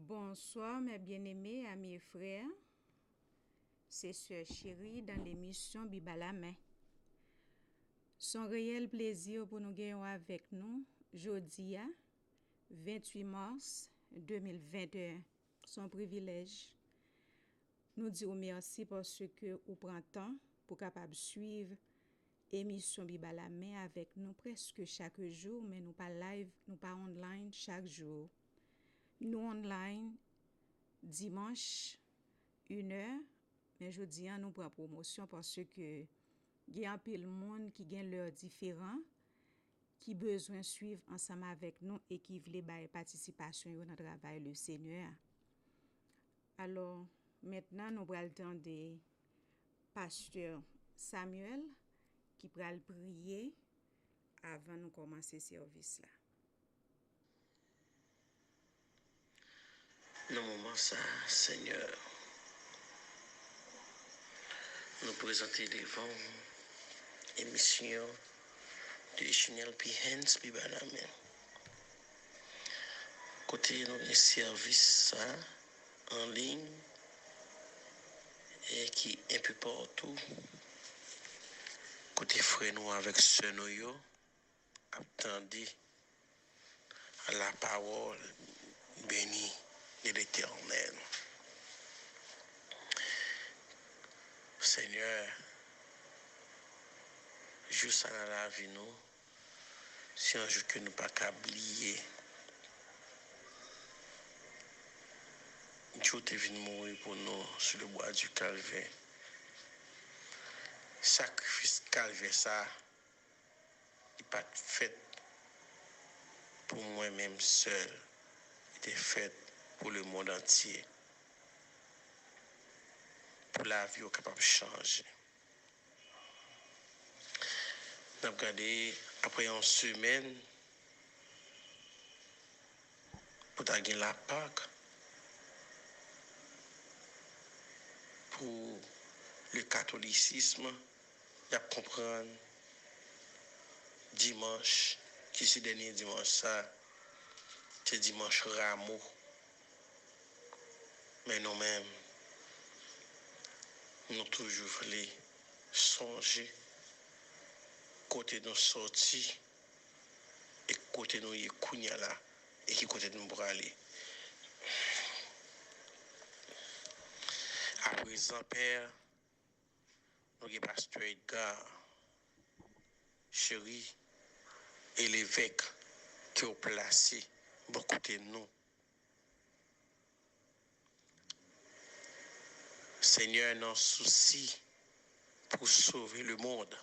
Bonsoir mes bien-aimés, amis et frères. C'est Sœur Chérie dans l'émission Bible à la main. Son réel plaisir pour nous gagner avec nous, jeudi 28 mars 2021. Son privilège. Nous disons merci parce que vous prenez temps pour capable suivre émission Bible à la main avec nous presque chaque jour, mais nous pas live, nous pas online chaque jour. Nous online dimanche 1h, mais jeudi nous prenons promotion parce que il y a un peu de monde qui gagne l'heure différent, qui besoin suivre ensemble avec nous et qui veut bailler participation dans le travail le Seigneur. Alors maintenant nous prenons le temps de pasteur Samuel qui va prier avant de commencer ce service là. Dans le moment ça, Seigneur, nous présenter devant émission de Chanel Pihens Bibaname. Côté nos services ça en ligne et qui un peu partout. Côté frère nous avec ce nous attendez à la parole bénie de l'Éternel. Seigneur, juste dans la vie nous, c'est un jour que nous pas qu'à oublier. Dieu est venu mourir pour nous sur le bois du calvaire. Sacrifice calvaire ça, il pas fait pour moi-même seul, il était fait pour le monde entier. Pour la vie capable de changer. Nous avons regardé après une semaine pour gagner la Pâque, pour le catholicisme, il y a comprendre dimanche, qui c'est dernier dimanche ça, c'est dimanche Rameau. Mais nous-mêmes, nous toujours voulu songer côté de nous sortir et côté nous y kounya là et qui côté nous pour aller. À présent, Père, nous avons pasteur Edgar, Chérie, et l'évêque qui ont placé beaucoup de nous. Seigneur, nos soucis pour sauver le monde.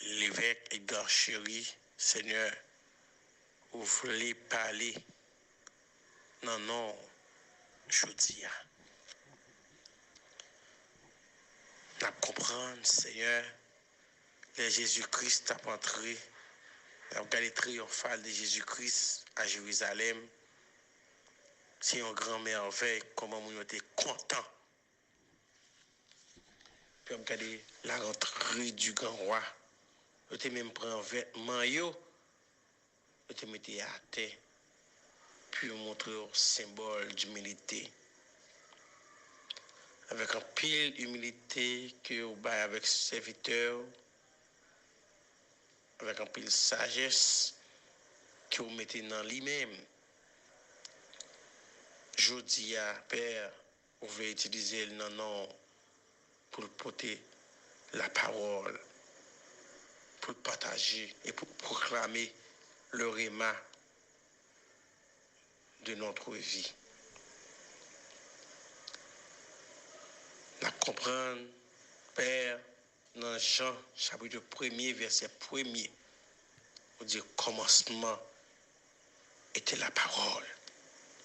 L'évêque Edgar Chérie, Seigneur, vous voulez parler. Non, je dis. Nous comprenons, Seigneur, que Jésus-Christ a entré, la galerie triomphale de Jésus-Christ à Jérusalem. C'est une grande merveille, comment nous sommes contents. Puis on regarde la rentrée du grand roi. Nous avons même pris un vêtement, nous avons mis à terre, puis montrer un symbole d'humilité. Avec un pile d'humilité que vous avez avec ce serviteur, avec un pile de sagesse que vous mettez dans lui-même. Je dis à Père, vous voulez utiliser le nom pour porter la parole, pour partager et pour proclamer le réma de notre vie. Nous comprenons, Père, dans Jean, chapitre 1er, verset 1er, on dit commencement était la parole.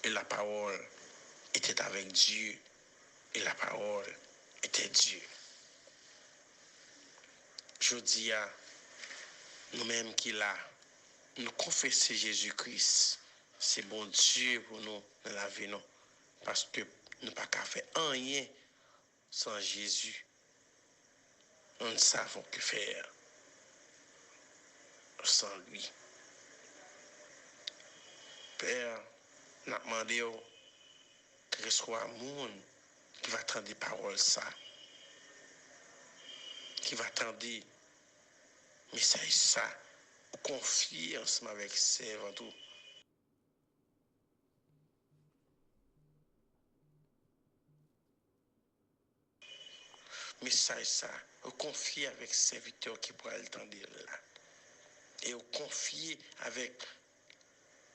Et la parole était avec Dieu. Et la parole était Dieu. Je dis à nous-mêmes qui là, nous confessons Jésus-Christ. C'est bon Dieu pour nous dans la vie, non. Parce que nous pas qu'à faire rien sans Jésus. Nous ne savons que faire sans lui. Père, n'a demandé que soit un monde qui va attendre des paroles ça, qui va attendre message ça, confier ensemble avec servant tout. Message ça, confier avec serviteur qui pourra le tendre là. Et confier avec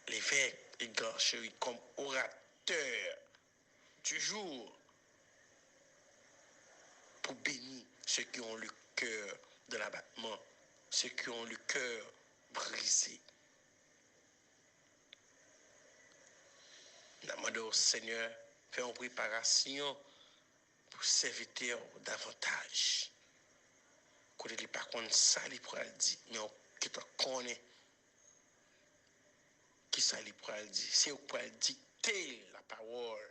l'évêque et grand chéri comme orateur du jour pour bénir ceux qui ont le cœur de l'abattement, ceux qui ont le cœur brisé. Nous demandons au Seigneur faire une préparation pour servir davantage. Quand il n'est pas comme ça, il pourra le dire, mais on connaît qui ça il pourra le dire. C'est pour dicter la parole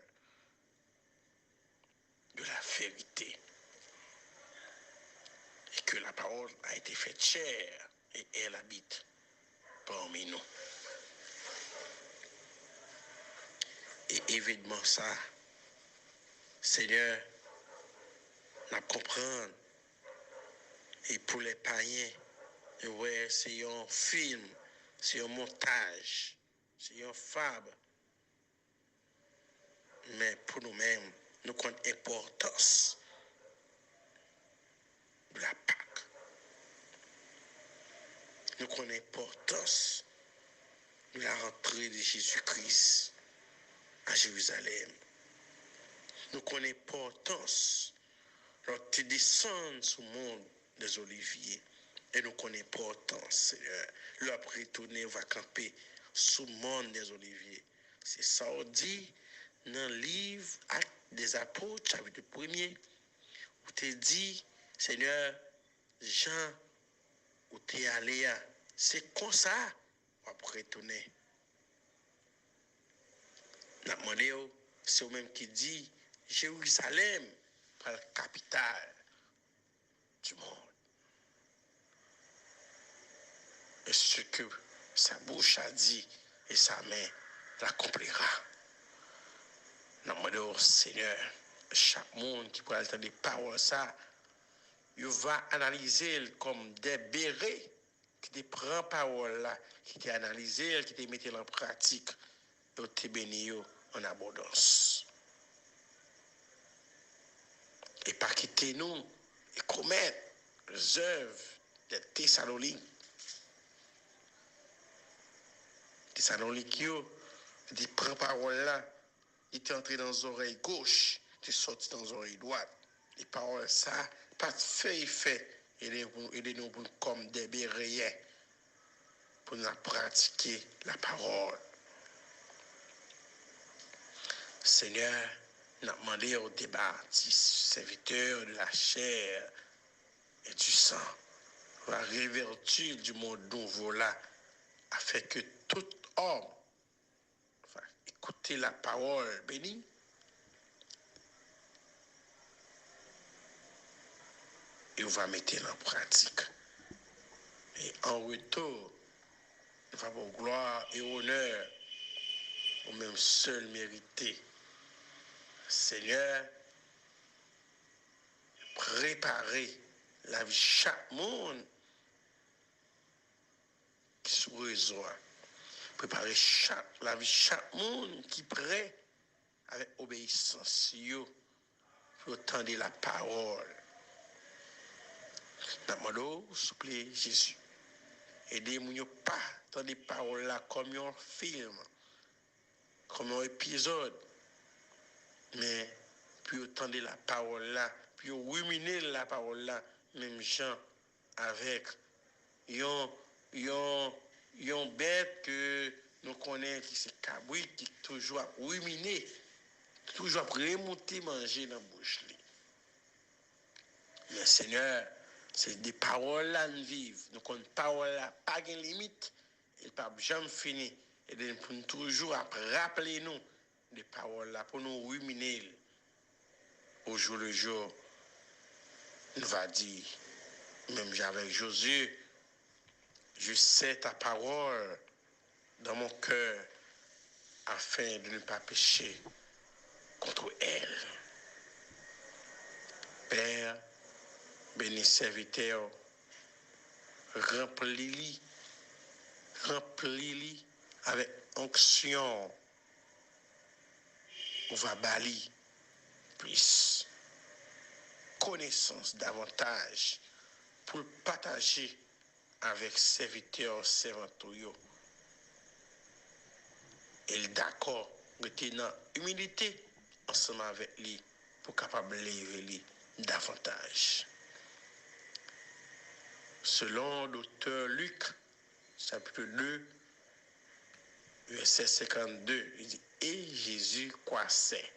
de la vérité. Et que la parole a été faite chair et elle habite parmi nous. Et évidemment ça, Seigneur, nous comprenons. Et pour les païens, ouais, c'est un film, c'est un montage, c'est un fable. Mais pour nous-mêmes, nous connaissons l'importance de la Pâque. Nous connaissons l'importance de la rentrée de Jésus-Christ à Jérusalem. Nous connaissons l'importance lorsqu'il descend sur le monde des Oliviers. Et nous connaissons l'importance, Seigneur. Lorsqu'il retourner, va camper sous le monde des Oliviers. C'est ça on dit dans le livre Actes des Apôtres, chapitre 1er, où tu dit, Seigneur, Jean, où tu es allé, c'est comme ça, on va retourner. Nous demandons, c'est eux-mêmes qui dit, Jérusalem, la capitale du monde. Et ce que sa bouche a dit et sa main l'accomplira. Nous demandons au Seigneur, chaque monde qui pourra entendre des paroles, ça, il va analyser comme des bérets qui te prend parole là, qui te analysé, qui te mettent en pratique, et te béni en abondance. Et pas quitter nous et commettre les œuvres des Thessaloniques. Thessaloniques, il prend parole là, il est entré dans les oreilles gauche, il est sorti dans les oreilles droites. Les paroles ça, pas de fait, il est nous comme des béréens pour nous pratiquer la parole. Seigneur, nous avons demandé au débat des serviteurs de la chair et du sang, la réverture du monde nouveau là, afin que tout homme va écouter la parole bénie. Et on va mettre en pratique. Et en retour, il va avoir gloire et honneur au même seul mérité. Seigneur, préparez la vie chaque monde qui sous réseau. Préparez la vie chaque monde qui prêt avec obéissance pour entendre la parole. Namado, s'il vous plaît, Jésus. Aidez-moi pas dans des paroles là comme un film, comme un épisode, mais puis entendre la parole là, puis ruminer la parole là, même gens avec yon bête que nous connaissons qui c'est cabri qui toujours ruminer, toujours remonter manger dans la bouche. Mais Seigneur, c'est des paroles là nous vivons. Nous connaissons paroles là pas de limite, et pas jamais fini. Et pour nous toujours rappeler nous des paroles là pour nous ruminer au jour le jour. Nous va dire, même avec Josué, je sais ta parole dans mon cœur afin de ne pas pécher contre elle. Père, bénis serviteur, remplis-les avec onction. On va bali plus connaissance davantage pour partager avec serviteurs, servantes. Et d'accord, retenant humilité ensemble avec lui pour capable lever lui davantage. Selon l'auteur Luc, chapitre 2, verset 52, il dit, et Jésus croissait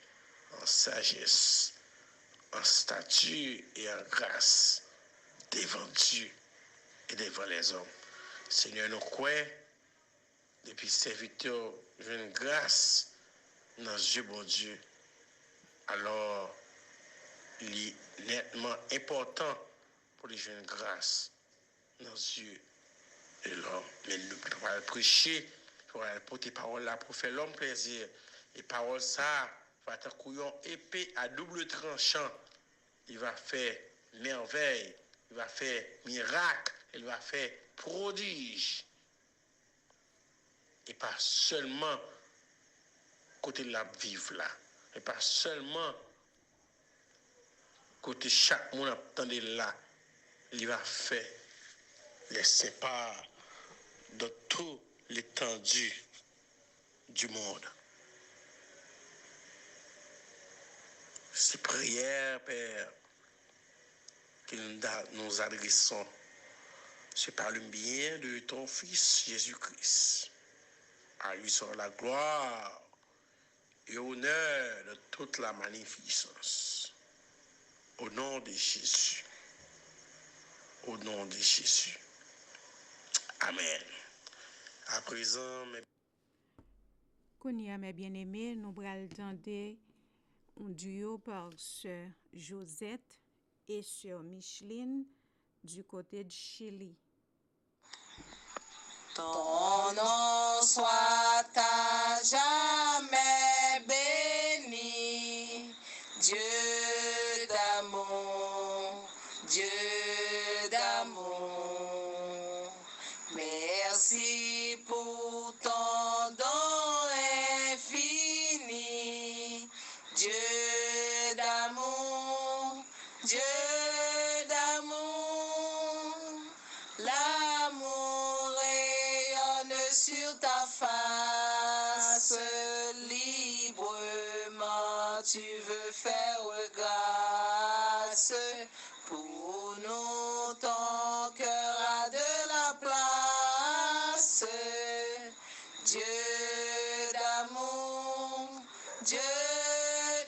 en sagesse, en stature et en grâce devant Dieu et devant les hommes. Seigneur, nous croyons, depuis serviteur, une grâce dans Dieu, bon Dieu. Alors, il est nettement important pour les jeunes grâce dans Dieu et l'homme. Mais nous devons prêcher, pour porter parole là pour faire l'homme plaisir. Et parole ça va être un couillon épée à double tranchant. Il va faire merveille, il va faire miracle, il va faire prodige. Et pas seulement côté de la vivre là, et pas seulement côté chaque monde attendait là, il va faire les séparer de toute l'étendue du monde. Ces prières, Père, que nous adressons, c'est par le bien de ton Fils Jésus-Christ. À lui soit la gloire et honneur de toute la magnificence. Au nom de Jésus. Au nom de Jésus. Amen. À présent, mes Konya, mes bien-aimés, nous allons entendre un duo par sœur Josette et sœur Micheline du côté de Chili. Ton nom soit à jamais béni, Dieu d'amour, Dieu d'amour. Merci pour ton don infini, Dieu d'amour, Dieu d'amour. L'amour rayonne sur ta face, librement tu veux faire grâce. Pour nous, ton cœur a de la place. Dieu d'amour, Dieu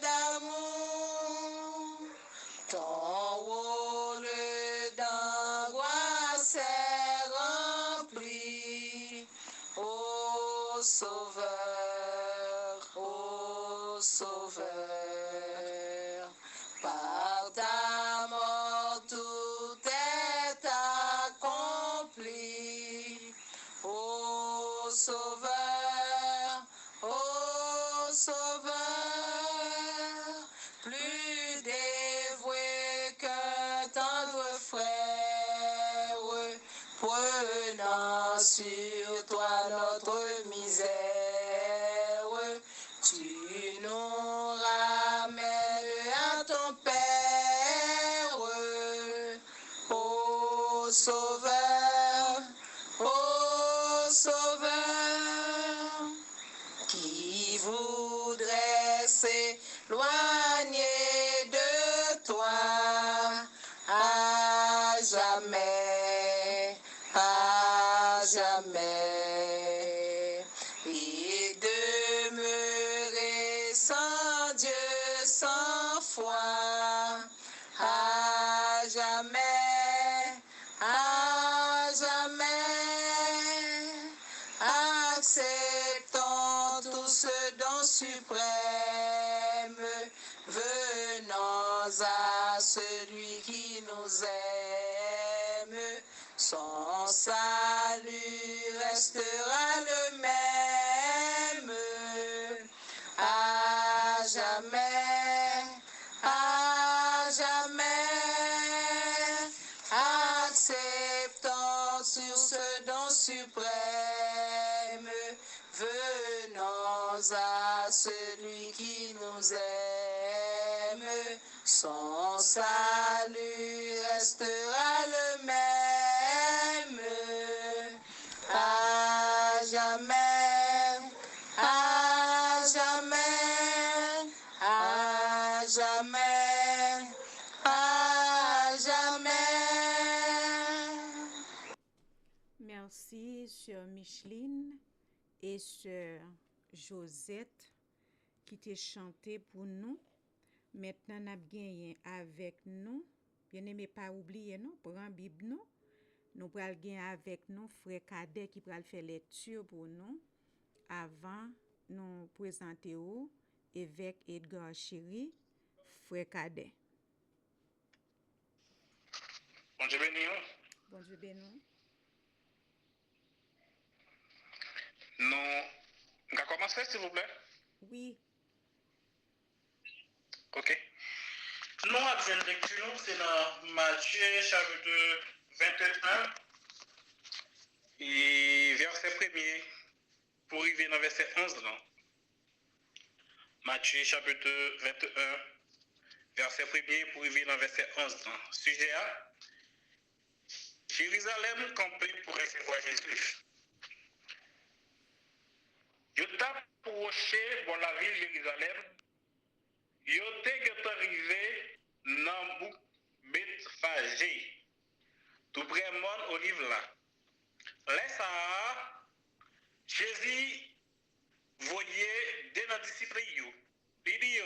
d'amour. Ton rôle d'angoisse est rempli, ô Sauveur, ô Sauveur. Par ta mort tout est accompli, ô Sauveur, ô Sauveur. Plus dévoué qu'un tendre frère, prenant sur toi notre misère, tu nous ramènes à ton Père, ô Sauveur, ô Sauveur. Qui voudrait s'éloigner de toi à jamais, à jamais, et demeurer sans Dieu, sans foi, à jamais, à jamais. Acceptons tout ce don suprême, venons à celui qui nous aime. Son salut restera le même. jamais, à jamais, acceptant sur ce don suprême, venons à celui qui nous aime, son salut restera le même, à jamais, à jamais, à jamais, à jamais. Merci, Sœur Micheline et Sœur Josette qui t'ont chanté pour nous. Maintenant, nous avons gagné avec nous. Bien-aimé, pas oublier nous, prends Bible nous. Nous allons gagner avec nous frère Cadet qui va faire lecture pour nous avant nous présenter au évêque Edgar Chéri, frère Cadet. Bon Dieu béni. Bon Dieu béni. Nous allons commencer, s'il vous plaît. Oui. Ok. Nous avons une lecture, c'est dans Matthieu chapitre 21 et verset 1er pour arriver dans verset 11 là. Matthieu chapitre 21, verset 1er pour arriver dans verset 11 là. Sujet A. Jérusalem campé pour recevoir Jésus. Je t'approché dans la ville de Jérusalem. Je t'ai arrivé dans Bouc Bethphagé, tout près de mon olive là. Laisse Jésus voyait des disciples. Il dit,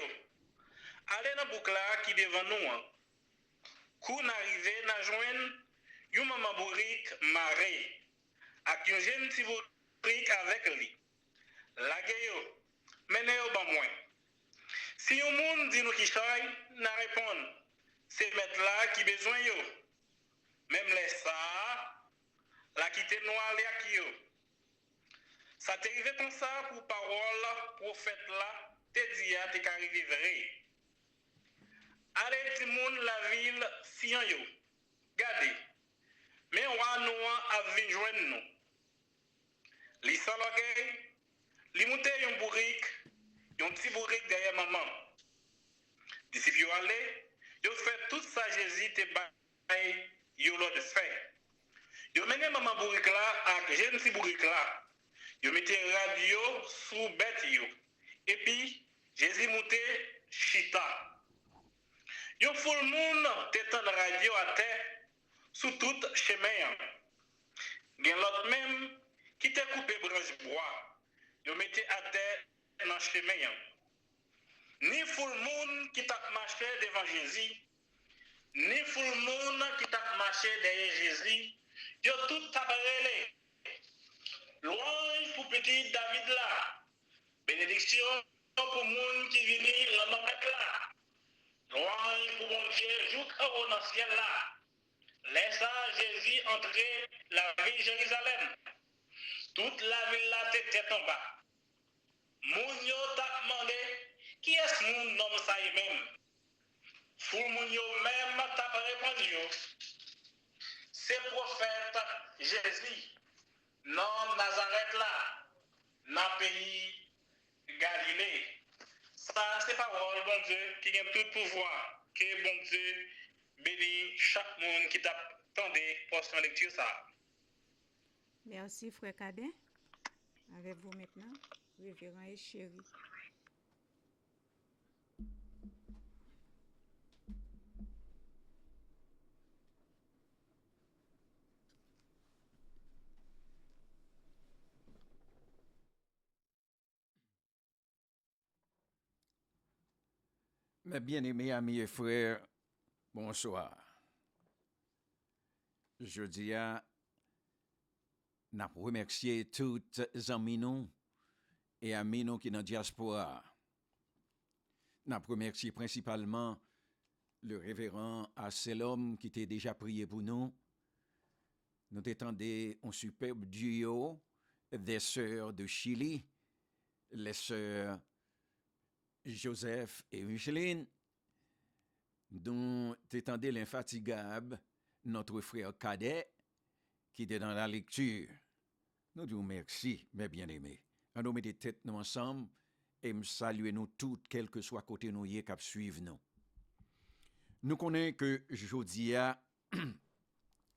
allez dans Bouc là qui devant nous. Qu'on arrive à joindre une maman bourrique marée, avec un jeune petit bourrique avec lui. La gueule, menez-au bas moins. Si un monde dit nous qui choy, n'a répond, c'est mettre là qui besoin yo. Même les ça, la quitter noir les qui yo. Ça t'est arrivé comme ça pour parole prophète là, te dit à t'es arrivé vrai. Allez tout monde la ville Sion yo. Gardez. Mais on va nous à venir joindre nous. Li sans l'orgueil, li monter un bourrique, un petit bourrique derrière maman. D'ici puis aller, yo fait tout ça Jésus te bail yo l'autre fait. Yo mené maman bourrique là avec jeune petit bourrique là. Yo mettait radio sous bête yo. Et puis Jésus montait chita. Yo tout le monde t'étend radio à terre sous tout chemin. Gen l'autre même qui t'a coupé branche bois. Yo mettait à terre dans chemin. Ni tout le monde qui t'a marché devant Jésus, ni tout le monde qui t'a marché derrière Jésus, yo tout t'a parlé. Louange pour petit David là. Bénédiction pour monde qui vient la maman là. Louange pour mon Dieu, jour dans le ciel là. Laisse Jésus entrer la ville de Jérusalem. Toute la ville là tête en bas. Moun yo t'a demandé qui est-ce moun nom ça même. Pour moun yo même t'a répondu. C'est prophète Jésus. Non Nazareth là. Dans le pays Galilée. Ça c'est parole bon Dieu qui a tout pouvoir. Que bon Dieu bénit chaque monde qui t'attendait pour son lecture ça. Merci, frère Cadet. Avec vous maintenant, révérend et chéri. Mes bien-aimés amis et frères, bonsoir. Je dis à nous remercier tous les amis nous et amis nous qui sont dans la diaspora. Nous remercier principalement le révérend Asselom qui t'a déjà prié pour nous. Nous t'étendons un superbe duo des sœurs de Chili, les sœurs Joseph et Micheline, dont t'étendais l'infatigable, notre frère cadet, qui était dans la lecture. Nous disons merci, mes bien-aimés. À nous mettre des têtes nous ensemble et me saluer nous toutes, quel que soit côté nous y cap suivre nous. Nous connaissons que jeudi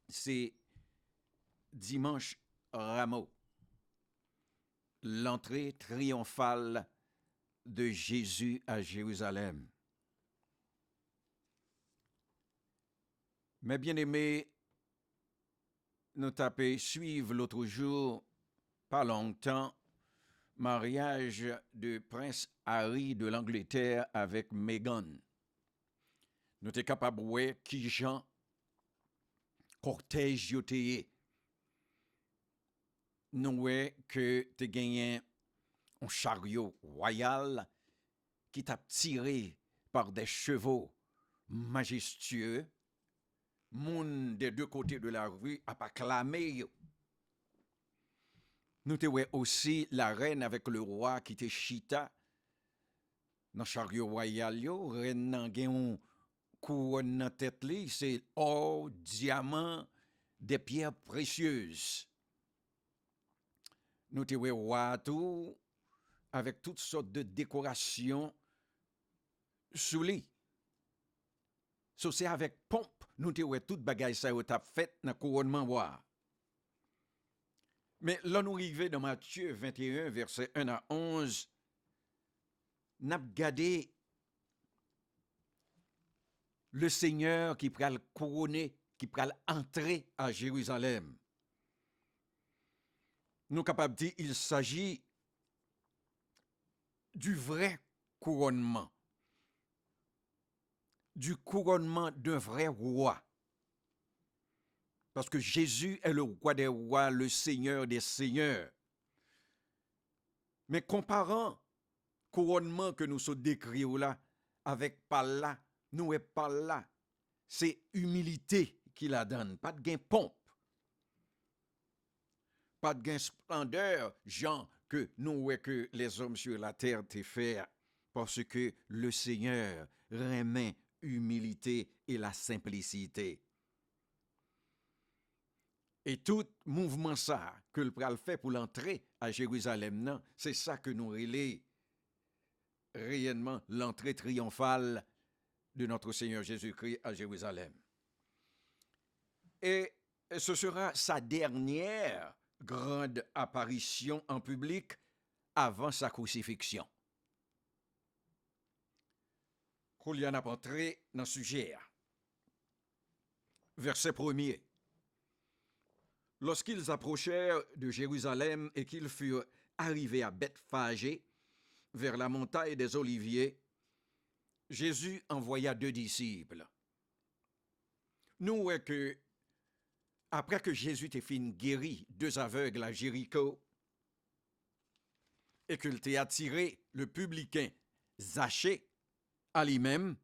c'est dimanche Rameau, l'entrée triomphale de Jésus à Jérusalem. Mes bien-aimés, nous tapons suivre l'autre jour, pas longtemps, mariage de Prince Harry de l'Angleterre avec Meghan. Nous sommes capables de voir qui Jean cortège yotéé. Nous voyons que tu gagné un chariot royal qui t'a tiré par des chevaux majestueux. Moun des deux côtés de la rue a pas clamé. Nous te voyons aussi la reine avec le roi qui était chita dans chariot royal yo, reine nan gen couronne dans tête li, c'est or, diamant, des pierres précieuses. Nous te voyons roi tout avec toutes sortes de décorations sous lui. So c'est avec pompe nous te voyons toute bagaille ça yo t'a fait dans couronnement roi. Mais là, nous arrivons dans Matthieu 21, verset 1 à 11, n'a gardé le Seigneur qui pral couronner, qui pral entrer à Jérusalem. Nous capables de dire il s'agit du vrai couronnement, du couronnement d'un vrai roi. Parce que Jésus est le roi des rois, le Seigneur des seigneurs. Mais comparant couronnement que nous sommes décrits là, avec par là, nous est par là, c'est humilité qui la donne, pas de gain pompe, pas de gain splendeur, genre que nous est que les hommes sur la terre te faire, parce que le Seigneur remet humilité et la simplicité. Et tout mouvement ça que le pral fait pour l'entrée à Jérusalem, non, c'est ça que nous relais réellement l'entrée triomphale de notre Seigneur Jésus-Christ à Jérusalem. Et ce sera sa dernière grande apparition en public avant sa crucifixion. Qu'on y en a entré dans le sujet. Verset 1er. Lorsqu'ils approchèrent de Jérusalem et qu'ils furent arrivés à Bethphagée, vers la montagne des Oliviers, Jésus envoya 2 disciples. Nous voyons que, après que Jésus t'ait fini guéri 2 aveugles à Jéricho, et qu'il t'ait attiré le publicain Zachée à lui-même,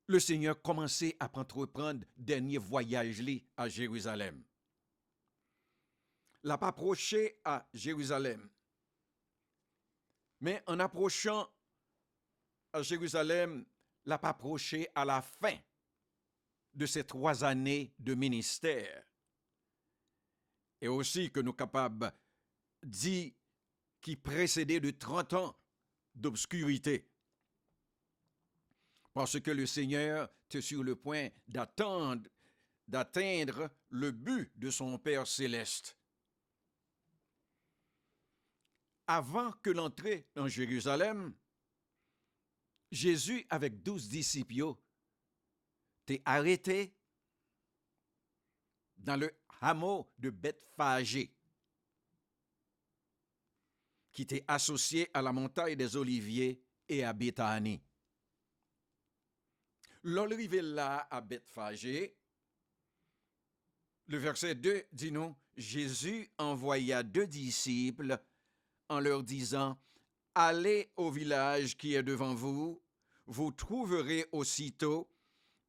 le Seigneur commençait à entreprendre dernier voyage à Jérusalem. L'a pas approché à Jérusalem. Mais en approchant à Jérusalem, l'a pas approché à la fin de ces 3 années de ministère. Et aussi que nous sommes capables de dire qui précédait de 30 ans d'obscurité. Parce que le Seigneur est sur le point d'atteindre le but de son Père céleste. Avant que l'entrée en Jérusalem, Jésus avec 12 disciples t'est arrêté dans le hameau de Bethphagée, qui était associé à la montagne des Oliviers et à Béthanie. L'arrivée là à Bethphagée, le verset 2 dit nous, Jésus envoya 2 disciples en leur disant, allez au village qui est devant vous, vous trouverez aussitôt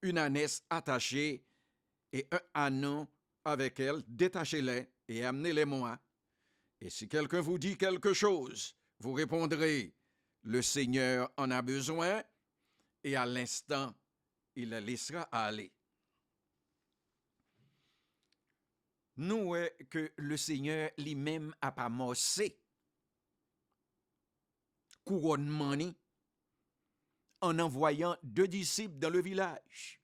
une ânesse attachée et un ânon avec elle, détachez-les et amenez-les-moi. Et si quelqu'un vous dit quelque chose, vous répondrez, le Seigneur en a besoin et à l'instant, il la laissera aller. Nous, que le Seigneur lui-même a pas amorcé couronnement ni, en envoyant 2 disciples dans le village.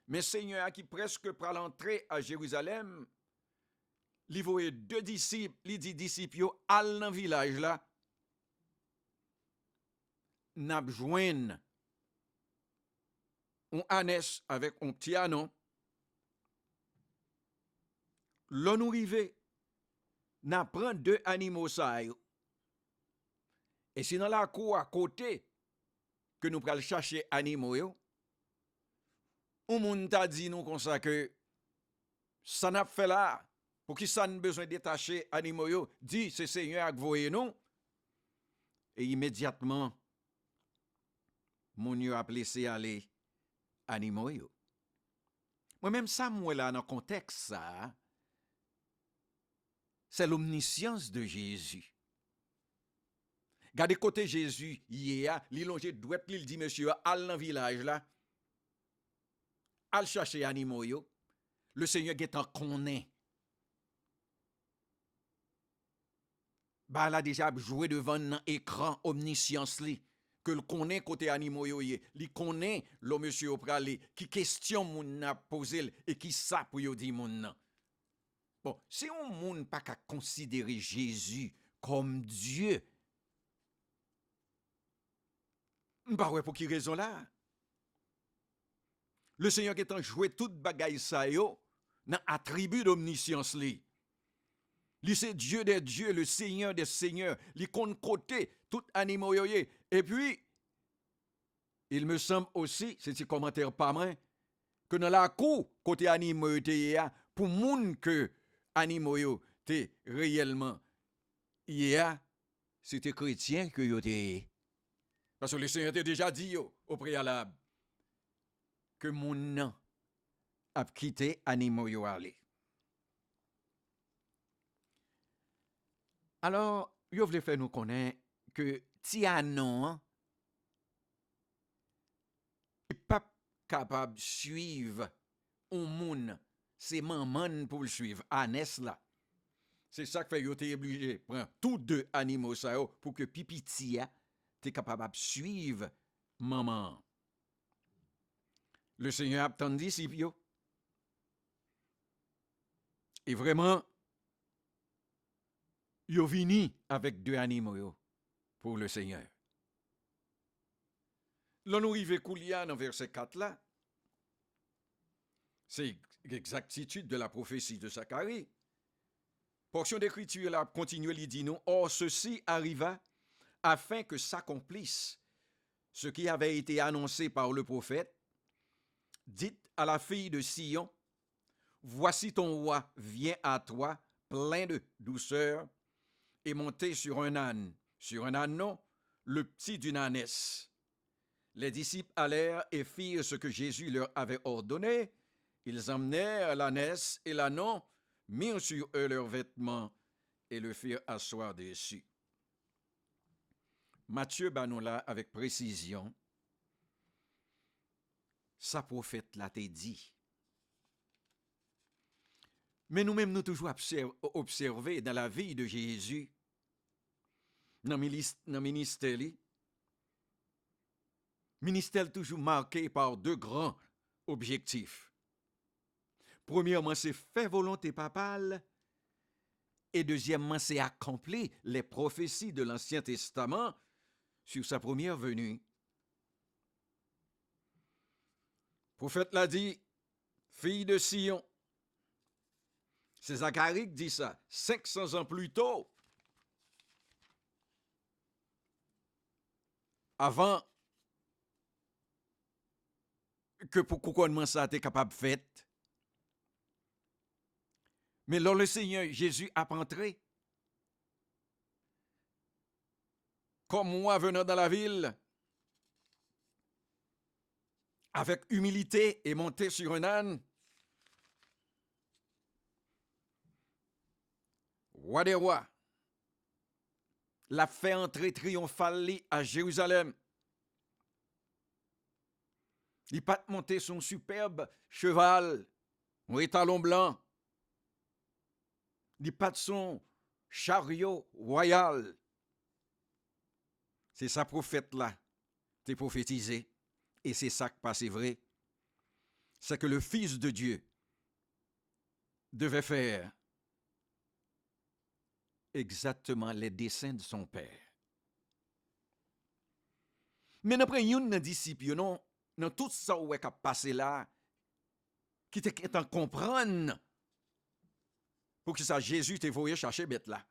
Mais Seigneur qui presque pral entrer à Jérusalem, li voye 2 disciples, li dit disciples yo al dans village là, n'ap joine un ânesse avec un petit anon. L'on nous rive, n'a prend 2 animaux ça yo. Et si dans la cour à côté que nous pral chercher animaux yo, on moun t'a dit nous comme ça que ça n'a fait là pour qui ça n'a besoin de détacher animaux yo, dit c'est Seigneur qui voye nous. Et immédiatement moun yo a laissé aller animaux yo. Moi-même ça moi là dans contexte ça, c'est l'omniscience de Jésus. Gardez côté Jésus, hier, li longe douette, li dit monsieur, al dans village là, al chercher animaux yo. Le Seigneur getan connaît. Bah là déjà joué devant un écran omniscience li, que le connaît côté animaux yo ye, li connaît le monsieur au pralé, qui question moun n'a posé et qui ça pour yo di moun nan. Bon, si on moun pas qu'à considérer Jésus comme Dieu, bah ouais, pour qui raison là? Le Seigneur qui est joué toute bagaille ça yo, dans attribut d'omniscience li. Li c'est Dieu des dieux, le Seigneur des seigneurs, li compte côté tout animaux yo ye. Et puis il me semble aussi, c'est un commentaire pas moi, que dans la cour côté animaux yo te pour moun que animaux yo te réellement hier, c'était chrétien que yo te. Parce que le Seigneur t'a déjà dit yo, au préalable que moun nan a quitté animaux yo aller. Alors, yo vle faire nous connaître que ti anon pas capable suivre un moun, c'est maman pour le suivre, Anès là. C'est ça que fait yo t'es obligé prendre tous 2 animaux ça yo pour que pipitia t'es capable de suivre maman. Le Seigneur a attendu disciples. Et vraiment, yo vini avec 2 animaux yo pour le Seigneur. Là nous rive Koulia dans verset 4 là. C'est l'exactitude de la prophétie de Zacharie. Portion d'écriture là continue, il dit nous, or ceci arriva afin que s'accomplisse ce qui avait été annoncé par le prophète. Dites à la fille de Sion, voici ton roi vient à toi, plein de douceur, et monté sur un âne, non, le petit d'une ânesse. Les disciples allèrent et firent ce que Jésus leur avait ordonné. Ils emmenèrent l'ânesse et l'ânon, mirent sur eux leurs vêtements et le firent asseoir dessus. Matthieu banou là avec précision, sa prophète l'a dit. Mais nous-mêmes, nous toujours observé dans la vie de Jésus, dans le ministère toujours marqué par 2 grands objectifs. Premièrement, c'est faire volonté papale, et deuxièmement, c'est accomplir les prophéties de l'Ancien Testament sur sa première venue. Le prophète l'a dit, fille de Sion. C'est Zacharie qui dit ça, 500 ans plus tôt. Avant que pour couronnement ça était capable de faire. Mais lors le Seigneur Jésus a entré, comme moi venant dans la ville, avec humilité et monté sur un âne, roi des rois, l'a fait entrer triomphal à Jérusalem. Il pas monter son superbe cheval, un étalon blanc. Il pas son chariot royal. C'est sa prophète là, t'es prophétisé. Et c'est ça qui passe vrai. C'est que le Fils de Dieu devait faire exactement les desseins de son Père. Mais après, il y a un disciple, non, dans tout ça qui a passé là, qui était en comprendre pour que ça Jésus t'ait voyé chercher bête là.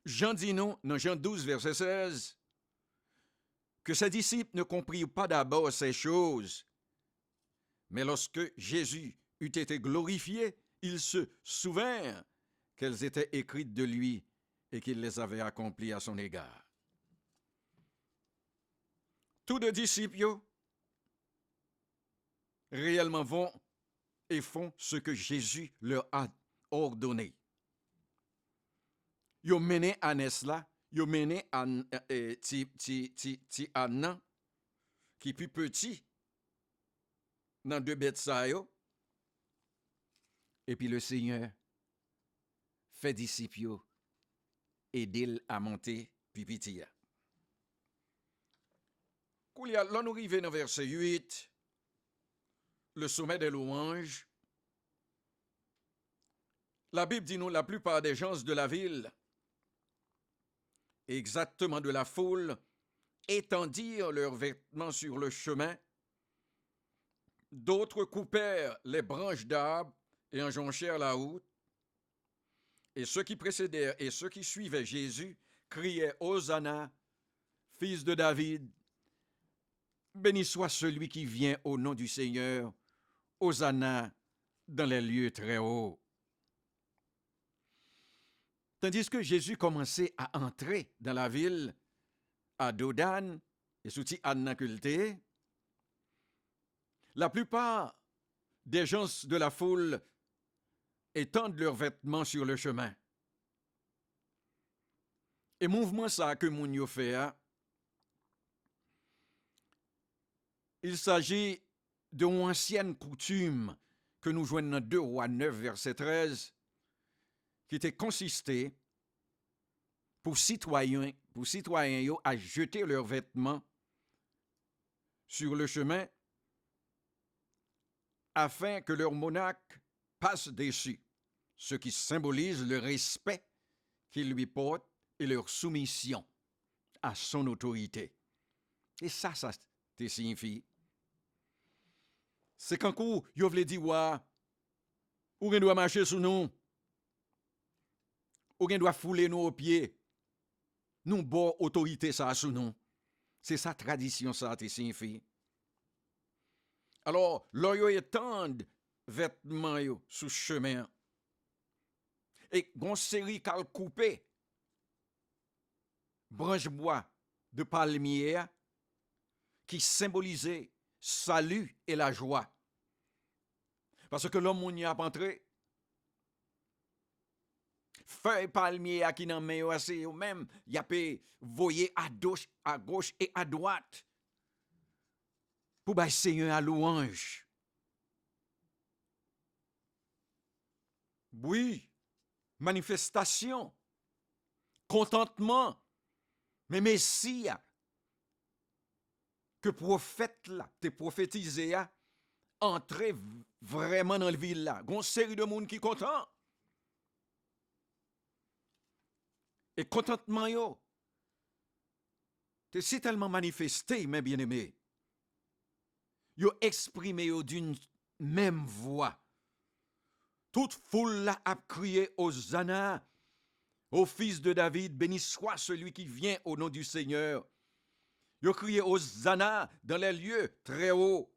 Jean dit non, dans Jean 12, verset 16, que ses disciples ne comprirent pas d'abord ces choses, mais lorsque Jésus eut été glorifié, ils se souvinrent qu'elles étaient écrites de lui et qu'il les avait accomplies à son égard. Tous les disciples réellement vont et font ce que Jésus leur a ordonné. Ils ont mené Anès là, ils ont mené Anna, qui est plus petit, dans deux bêtes ça. Et puis le Seigneur fait disciples et aider à monter puis petit. Là, nous arrivons dans verset 8, le sommet des louanges. La Bible dit nous, la plupart des gens de la ville, exactement de la foule, étendirent leurs vêtements sur le chemin. D'autres coupèrent les branches d'arbres et en jonchèrent la route. Et ceux qui précédèrent et ceux qui suivaient Jésus criaient « Hosanna, fils de David, béni soit celui qui vient au nom du Seigneur, Hosanna dans les lieux très hauts. » Tandis que Jésus commençait à entrer dans la ville, à Dodan, et sous-ti Annaculté, la plupart des gens de la foule étendent leurs vêtements sur le chemin. Et mouvement ça que moun yo fait, il s'agit d'une ancienne coutume que nous joignons dans 2 Rois 9, verset 13, qui était consisté pour citoyens à jeter leurs vêtements sur le chemin afin que leur monarque passe dessus, ce qui symbolise le respect qu'ils lui portent et leur soumission à son autorité. Et ça te signifie. C'est quand vous voulez dire, ou on doit marcher sous nous, ou on doit fouler nous aux pieds, nous bon autorité ça sous nous. C'est sa tradition ça te signifie. Alors, l'oyo étendent vêtements sous chemin. Et gon série qu'al coupé branche bois de palmier qui symbolisait salut et la joie. Parce que l'homme n'y a pas entré. Feuille palmier qui n'en met assez ou même y a peut voyer à gauche et à droite pour bailler Seigneur à louange. Oui, manifestation, contentement, mais Messie que prophète là, te prophétisé entrer vraiment dans la ville là. Gon série de monde qui content. Et contentement yo, te si tellement manifesté, mes bien-aimés. Yo exprimé yo d'une même voix. Toute foule là a crié Hosanna, au fils de David, béni soit celui qui vient au nom du Seigneur. Yo crié Hosanna dans les lieux très hauts.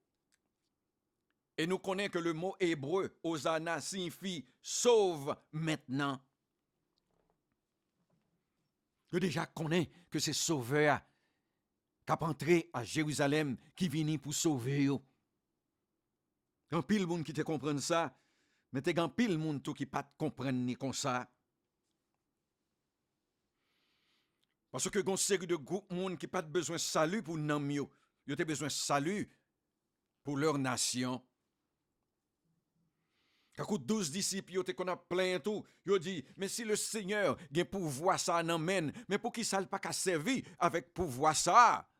Et nous connaissons que le mot hébreu Hosanna signifie sauve maintenant. Yo déjà connaît que c'est sauveur qui a entré à Jérusalem qui vient pour sauver yo. Quand pile monde qui te comprenne ça, Mais te gan pile moun tout qui pas comprendre ni comme ça. Parce que gon série de groupe moun qui pas besoin de salut pour nan yo. Yo te besoin de salut pour leur nation. Quand 12 disciples yo te qu'on a plein tout, yo dit mais si le Seigneur gen pouvoir ça nan men, mais pour qui ça pas ka servi avec pouvoir ça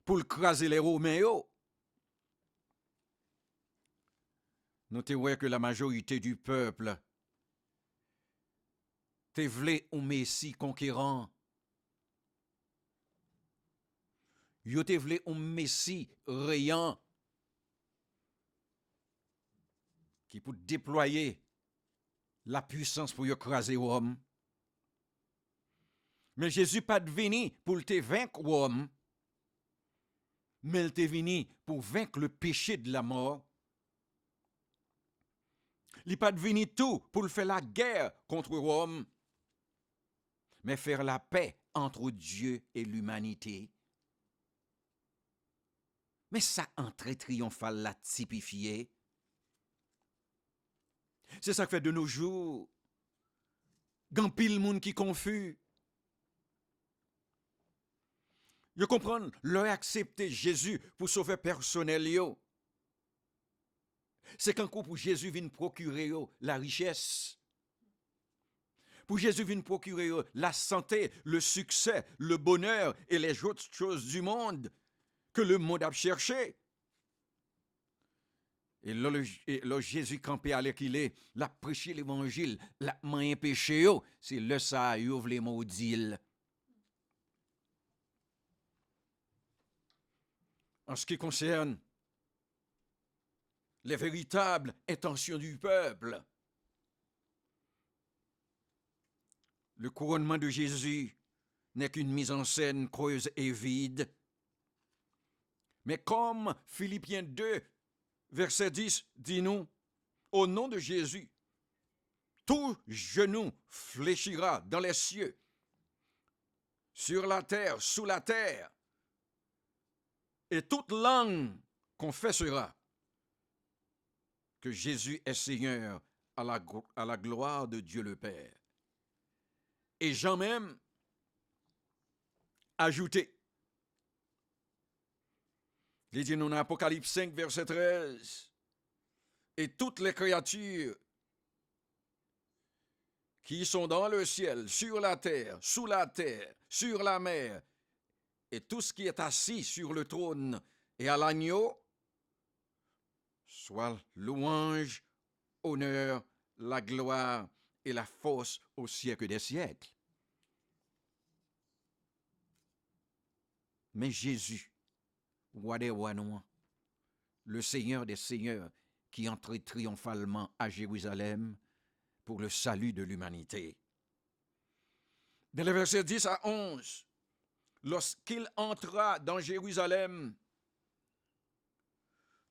pour craser les Romains yo. Nous te voyons que la majorité du peuple te vle un Messie conquérant. Yo te vle un Messie rayant qui pour déployer la puissance pour écraser l'homme. Mais Jésus pas venu pour te vaincre l'homme, mais il est venu pour vaincre le péché de la mort. Il n'est pas venu tout pour faire la guerre contre Rome, mais faire la paix entre Dieu et l'humanité. Mais ça entrée triomphale l'a typifié. C'est ça que fait de nos jours, gan pile monde qui confus. Je comprends, leur accepter Jésus pour sauver personnel yo. C'est qu'un coup pour Jésus vient procurer la richesse. Pour Jésus vient procurer la santé, le succès, le bonheur et les autres choses du monde que le monde a cherché. Et là, Jésus campé à l'air qu'il est, l'a prêché l'évangile, l'a main péché, c'est le ça, il ouvre les maudits. En ce qui concerne les véritables intentions du peuple, le couronnement de Jésus n'est qu'une mise en scène creuse et vide. Mais comme Philippiens 2, verset 10 dit nous, au nom de Jésus, tout genou fléchira dans les cieux, sur la terre, sous la terre, et toute langue confessera que Jésus est Seigneur à la gloire de Dieu le Père. Et Jean même ajouté, il dit dans Apocalypse 5, verset 13, et toutes les créatures qui sont dans le ciel, sur la terre, sous la terre, sur la mer, et tout ce qui est assis sur le trône et à l'agneau, soit louange, honneur, la gloire et la force au siècle des siècles. Mais Jésus, roi des rois noirs, le Seigneur des seigneurs, qui entrait triomphalement à Jérusalem pour le salut de l'humanité. Dans les versets 10 à 11, lorsqu'il entra dans Jérusalem,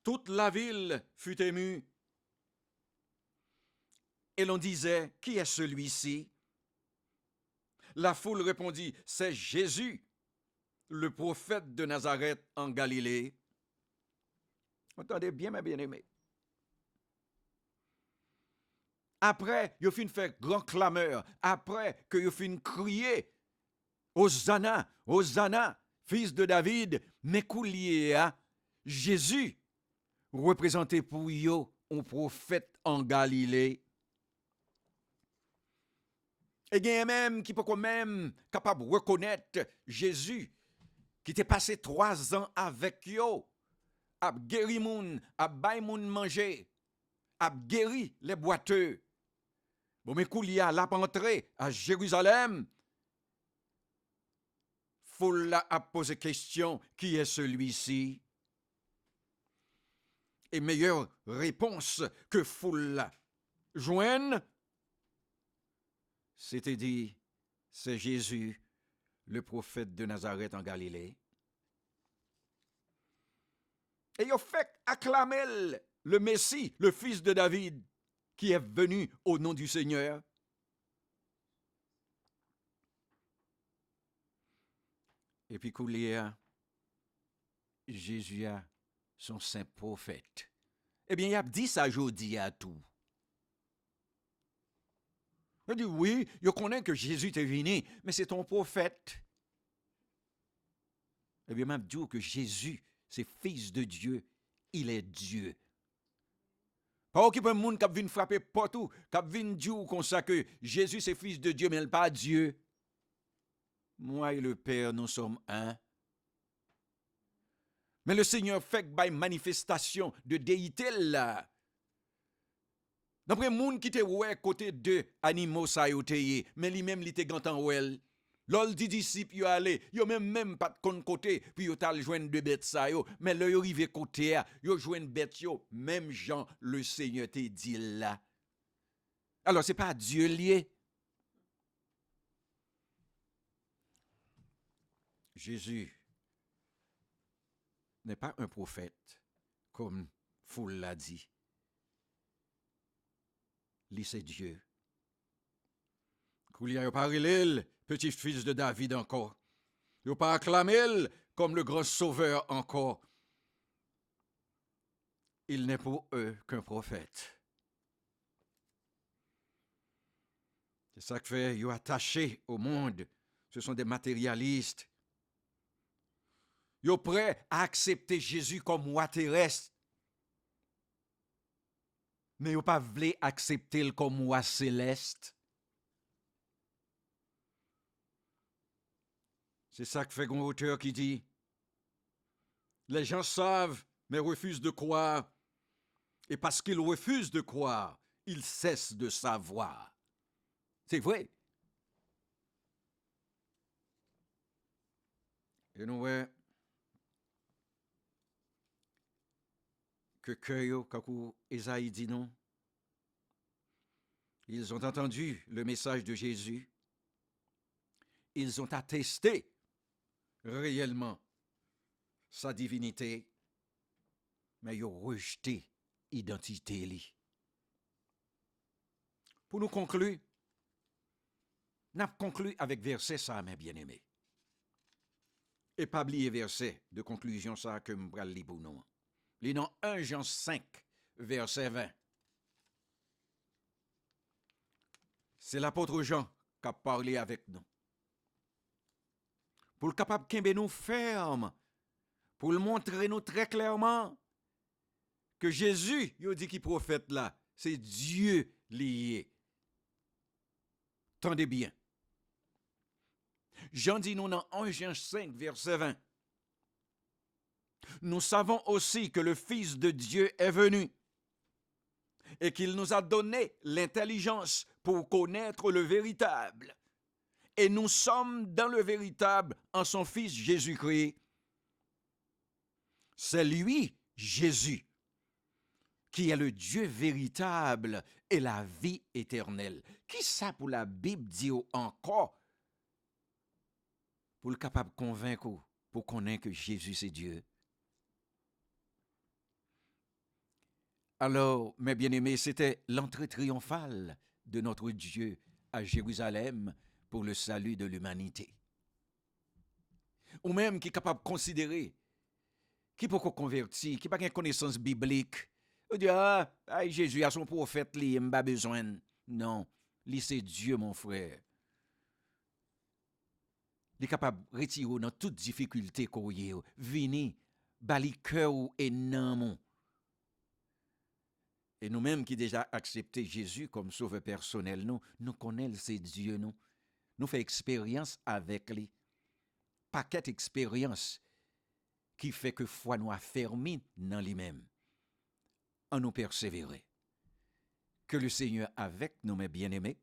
toute la ville fut émue. Et l'on disait, qui est celui-ci? La foule répondit, c'est Jésus, le prophète de Nazareth en Galilée. Entendez bien, mes bien-aimés. Après, il fin fait grand clameur. Après que il fin crier, Hosanna, Hosanna, fils de David, mais coulier, Jésus, représenté pour yo, un prophète en Galilée. Et il y a même qui peut quand même capable de reconnaître Jésus, qui était passé 3 ans avec yo, a guéri moun, a bay moun manger, a guéri les boiteux. Bon, mais Koulia l'a entré à Jérusalem. Foule a posé question, qui est celui-ci? Et meilleure réponse que foule joigne, c'était dit, c'est Jésus, le prophète de Nazareth en Galilée. Et il a fait acclamer le Messie, le fils de David, qui est venu au nom du Seigneur. Et puis, Jésus a son saint prophète, Eh bien, il a dit ça jodi à tout. Il dit, oui, je connais que Jésus est venu, mais c'est ton prophète. Eh bien, m'a dit que Jésus, c'est fils de Dieu, il est Dieu. Pas qu'il y a un monde qui vient frapper partout, qui vient dire comme ça que Jésus c'est fils de Dieu, mais il n'est pas Dieu. Moi et le Père, nous sommes un. Mais le Seigneur fait une manifestation de déité là. D'après les gens qui étaient ouais côté de animaux ça yoté, mais lui-même il était gantan well. Lol dit disciples yo allé, yo même pas de côté, puis yo tal joindre deux bêtes ça yo, mais là yo rivé côté yo joindre bête yo, même Jean le Seigneur te dit là. Alors c'est pas Dieu lié. Jésus n'est pas un prophète comme foule l'a dit. Lui c'est Dieu. Koulia yo pas relèl, petit-fils de David encore. Yo pas acclamé comme le grand sauveur encore. Il n'est pour eux qu'un prophète. C'est ça que fait, yo attaché au monde. Ce sont des matérialistes. Yo prêt à accepter Jésus comme roi terrestre. Mais yo pas voulu accepter comme roi céleste. C'est ça que fait un auteur qui dit, les gens savent, mais refusent de croire. Et parce qu'ils refusent de croire, ils cessent de savoir. C'est vrai. Et nous voyons que Cueillot, quand Esaïe dit non, ils ont entendu le message de Jésus. Ils ont attesté réellement sa divinité, mais ils ont rejeté l'identité. Pour nous conclure, nous conclu avec verset ça, mes bien-aimés. Et pas oublier verset de conclusion ça que je vais lire pour nous. Lis dans 1 Jean 5, verset 20. C'est l'apôtre Jean qui a parlé avec nous. Pour le capable de nous ferme, pour le montrer nous très clairement que Jésus, il dit qui prophète là, c'est Dieu lié. Tendez bien. Jean dit nous dans 1 Jean 5, verset 20. Nous savons aussi que le Fils de Dieu est venu et qu'il nous a donné l'intelligence pour connaître le véritable. Et nous sommes dans le véritable en son Fils Jésus-Christ. C'est lui, Jésus, qui est le Dieu véritable et la vie éternelle. Qui ça pour la Bible dit encore? Pour le capable de convaincre, pour connaître que Jésus c'est Dieu. Alors, mes bien-aimés, c'était l'entrée triomphale de notre Dieu à Jérusalem pour le salut de l'humanité. Ou même qui est capable de considérer, qui peut convertir, qui n'a pas une connaissance biblique. On dit, Jésus a son prophète, il n'a pas besoin. Non, lui c'est Dieu, mon frère. Il est capable de retirer dans toute difficulté qu'on y a. Venez, bali cœur et non. Et nous-mêmes qui déjà accepté Jésus comme sauveur personnel, nous connaissons c'est Dieu, nous faisons expérience avec lui. Paquet expérience qui fait que foi nous affermi dans lui-même. En nous persévérer. Que le Seigneur avec nous, mes bien-aimés,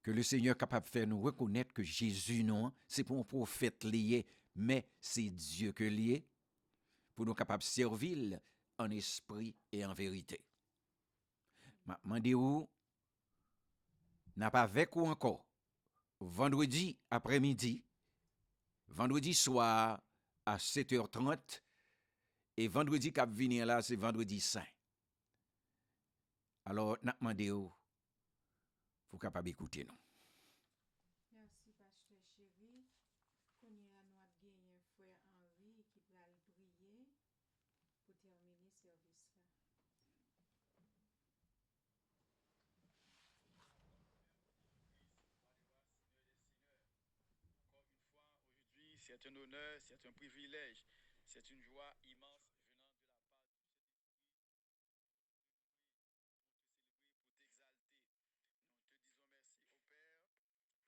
que le Seigneur capable de faire nous reconnaître que Jésus, non, c'est pour un prophète lié, mais c'est Dieu que lié, pour nous capables de servir en esprit et en vérité. Mandez où n'a pas avec ou encore vendredi après-midi, vendredi soir à 7h30 et vendredi cap venir là c'est vendredi saint. Alors n'a demandé où pour capable écouter nous. Merci pasteur chéri. Qu'on y a nous gagné frère Henri qui va le prier pour terminer service. C'est un honneur, c'est un privilège, c'est une joie immense venant de la part du Saint-Esprit pour te célébrer, pour t'exalter. Nous te disons merci au Père pour ce moment merveilleux, solennel, glorieux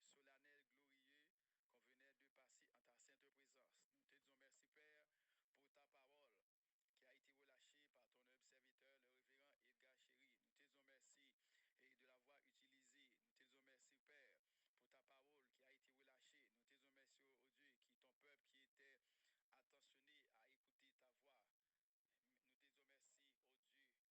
qu'on venait de passer en ta sainte présence. Nous te disons merci Père pour ta parole qui a été relâchée par ton humble serviteur, le révérend Edgar Chéry. Nous te disons merci et de l'avoir utilisé. Nous te disons merci Père pour ta parole qui a été relâchée. Nous te disons merci au Dieu qui ton peuple qui était attentionné à écouter ta voix. Nous te disons merci au Dieu en ce moment merveilleux,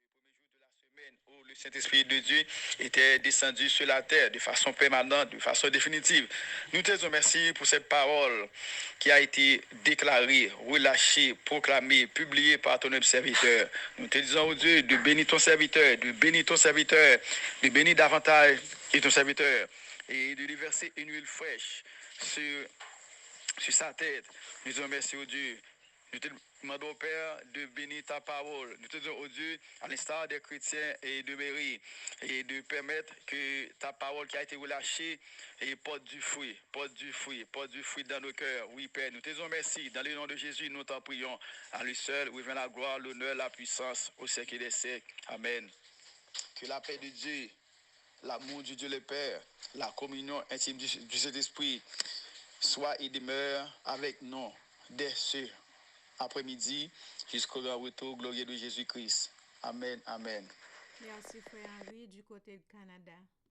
le premier jour de la semaine où le Saint-Esprit de Dieu était descendu sur la terre de façon permanente, de façon définitive. Nous te disons merci pour cette parole qui a été déclarée, relâchée, proclamée, publiée par ton serviteur. Nous te disons au Dieu de bénir ton serviteur, de bénir ton serviteur, de bénir davantage et ton serviteur et de lui verser une huile fraîche sur sa tête. Nous disons merci au Dieu. Nous te demandons au Père de bénir ta parole. Nous te disons au Dieu, à l'instar des chrétiens et de Marie, et de permettre que ta parole qui a été relâchée et porte du fruit, porte du fruit dans nos cœurs. Oui, Père, nous te disons merci. Dans le nom de Jésus, nous t'en prions. À lui seul, revient la gloire, l'honneur, la puissance au siècle des siècles. Amen. Que la paix de Dieu, l'amour du Dieu le Père, la communion intime du Saint-Esprit soit et demeure avec nous dès ce après-midi jusqu'au retour glorieux de Jésus-Christ. Amen, amen. Merci frère Henri du côté du Canada.